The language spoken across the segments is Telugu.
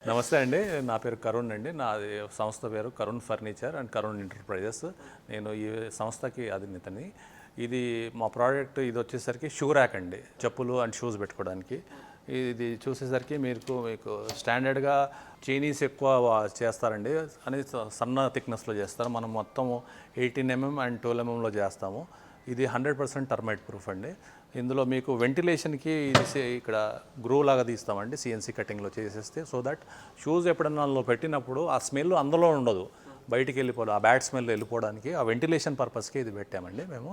నమస్తే అండి. నా పేరు కరుణ్ అండి. నాది సంస్థ పేరు Karun furniture and Karun enterprises. నేను ఈ సంస్థకి అధినేతని. ఇది మా ప్రోడక్ట్ ఇది వచ్చేసరికి షూ ర్యాక్ అండి. చెప్పులు అండ్ షూస్ పెట్టుకోవడానికి. ఇది చూసేసరికి మీకు స్టాండర్డ్గా చైనీస్ ఎక్కువ చేస్తారండి అని సన్న థిక్నెస్లో చేస్తారు. మనం మొత్తం 18 mm అండ్ 12 mmలో చేస్తాము. ఇది 100% టర్మైట్ ప్రూఫ్ అండి. ఇందులో మీకు వెంటిలేషన్కి ఇది ఇక్కడ గ్రూ లాగా తీస్తామండి సిఎన్సీ కటింగ్లో చేసేస్తే, సో దట్ షూస్ ఎప్పుడన్నా అందులో పెట్టినప్పుడు ఆ స్మెల్ అందులో ఉండదు, బయటికి వెళ్ళిపోవాలి, ఆ బ్యాడ్ స్మెల్ వెళ్ళిపోవడానికి ఆ వెంటిలేషన్ పర్పస్కి ఇది పెట్టామండి మేము.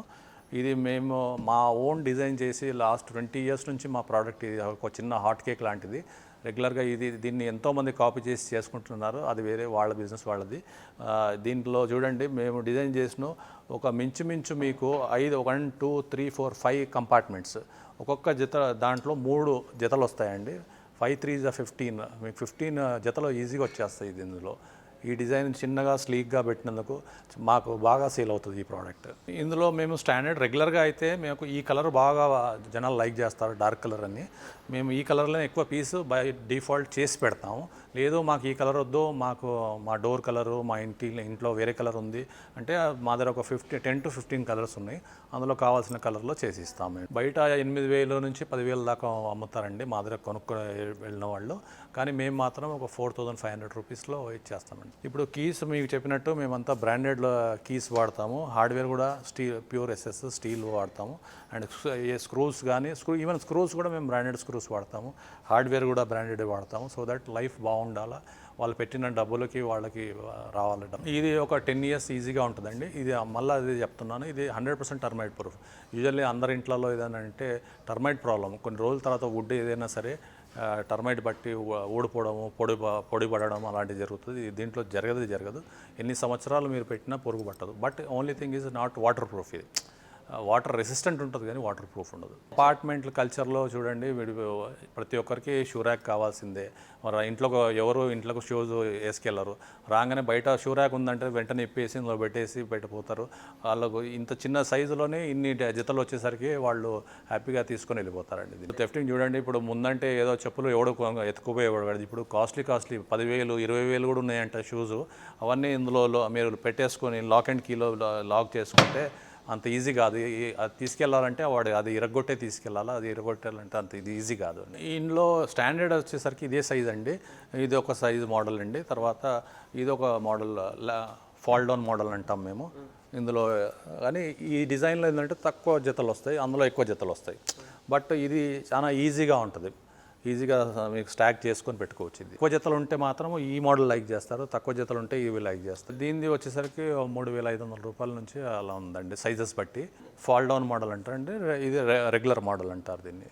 ఇది మేము మా ఓన్ డిజైన్ చేసి లాస్ట్ 20 years నుంచి మా ప్రోడక్ట్ ఇది ఒక చిన్న హాట్ కేక్ లాంటిది. రెగ్యులర్గా దీన్ని ఎంతోమంది కాపీ చేసి చేసుకుంటున్నారు, అది వేరే వాళ్ళ బిజినెస్ వాళ్ళది. దీంట్లో చూడండి మేము డిజైన్ చేసిన ఒక మించుమించు మీకు 1 2 3 4 5 కంపార్ట్మెంట్స్, ఒక్కొక్క జత దాంట్లో 3 జతలు వస్తాయండి. 5 3 15, మీకు 15 జతలు ఈజీగా వచ్చేస్తాయి ఇది. ఇందులో ఈ డిజైన్ చిన్నగా స్లీక్గా పెట్టినందుకు మాకు బాగా సేల్ అవుతుంది ఈ ప్రోడక్ట్. ఇందులో మేము స్టాండర్డ్ రెగ్యులర్గా అయితే మేము ఈ కలర్ బాగా జనాలు లైక్ చేస్తారు, డార్క్ కలర్ అని. మేము ఈ కలర్లో ఎక్కువ పీస్ బై డిఫాల్ట్ చేసి పెడతాము. లేదు మాకు ఈ కలర్ వద్దు, మాకు మా డోర్ కలరు, మా ఇంట్లో వేరే కలర్ ఉంది అంటే మా దగ్గర ఒక 10 to 15 కలర్స్ ఉన్నాయి. అందులో కావాల్సిన కలర్లో చేసి ఇస్తాము. బయట 8,000 నుంచి 10,000 దాకా అమ్ముతారండి మా దగ్గర కొనుక్కొని వెళ్ళిన వాళ్ళు. కానీ మేము మాత్రం ఒక 4,500 రూపీస్లో ఇచ్చేస్తామండి. ఇప్పుడు కీస్ మీకు చెప్పినట్టు మేమంతా బ్రాండెడ్ కీస్ వాడతాము. హార్డ్వేర్ కూడా ప్యూర్ ఎస్ఎస్ స్టీల్ వాడతాము. అండ్ స్క్రూస్ కానీ ఈవెన్ స్క్రూస్ కూడా మేము బ్రాండెడ్ స్క్రూస్ వాడతాము. హార్డ్వేర్ కూడా బ్రాండెడ్ వాడతాము. సో దట్ లైఫ్ బాగుండాలా, వాళ్ళు పెట్టిన డబ్బులకి వాళ్ళకి రావాలంట. ఇది ఒక 10 years ఈజీగా ఉంటుందండి. ఇది మళ్ళీ అది చెప్తున్నాను, ఇది 100% టర్మైట్ ప్రూఫ్. యూజువల్లీ అందరి ఇంట్లలో ఏదైనా అంటే టర్మైట్ ప్రాబ్లం, కొన్ని రోజుల తర్వాత వుడ్ ఏదైనా సరే టర్మైట్ బట్టి ఊడిపోవడము, పొడి పడడం అలాంటివి జరుగుతుంది. దీంట్లో జరగదు. ఎన్ని సంవత్సరాలు మీరు పెట్టినా పొరుగు పట్టదు. But only thing is not water proof. ఇది వాటర్ రెసిస్టెంట్ ఉంటుంది కానీ వాటర్ ప్రూఫ్ ఉండదు. అపార్ట్మెంట్ కల్చర్లో చూడండి, ప్రతి ఒక్కరికి షూ ర్యాక్ కావాల్సిందే. మరి ఇంట్లోకి షూస్ వేసుకెళ్ళరు. రాగానే బయట షూ ర్యాక్ ఉందంటే వెంటనే ఇప్పేసి ఇందులో పెట్టేసి పెట్టిపోతారు. వాళ్ళకు ఇంత చిన్న సైజులోనే ఇన్ని జతలు వచ్చేసరికి వాళ్ళు హ్యాపీగా తీసుకొని వెళ్ళిపోతారండి. థెఫ్టింగ్ చూడండి, ఇప్పుడు ముందంటే ఏదో చెప్పులు ఎవడో ఎత్తుకుపోయేవాడు. ఇప్పుడు కాస్ట్లీ 10,000 20,000 కూడా ఉన్నాయంట షూస్. అవన్నీ ఇందులో మీరు పెట్టేసుకొని లాక్ అండ్ కీలో లాక్ చేసుకుంటే అంత ఈజీ కాదు. అది తీసుకెళ్లాలంటే వాడు అది ఇరగొట్టే తీసుకెళ్ళాలి. అది ఇరగొట్టాలంటే అంత ఇది ఈజీ కాదు. ఇందులో స్టాండర్డ్ వచ్చేసరికి ఇదే సైజ్ అండి. ఇది ఒక సైజ్ మోడల్ అండి. తర్వాత ఇది ఒక మోడల్ ఫాల్ డౌన్ మోడల్ అంటాం మేము ఇందులో. కానీ ఈ డిజైన్లో ఏంటంటే తక్కువ జతలు వస్తాయి, అందులో ఎక్కువ జతలు వస్తాయి. బట్ ఇది చాలా ఈజీగా ఉంటుంది. ఈజీగా మీకు స్టాక్ చేసుకొని పెట్టుకోవచ్చు. ఇది ఎక్కువ జతలు ఉంటే మాత్రం ఈ మోడల్ లైక్ చేస్తారు, తక్కువ జతలు ఉంటే ఇవి లైక్ చేస్తారు. దీనిది వచ్చేసరికి 3,500 రూపాయల నుంచి అలా ఉందండి, సైజెస్ బట్టి. ఫాల్ డౌన్ మోడల్ అంటారండి, ఇది రెగ్యులర్ మోడల్ అంటారు దీన్ని.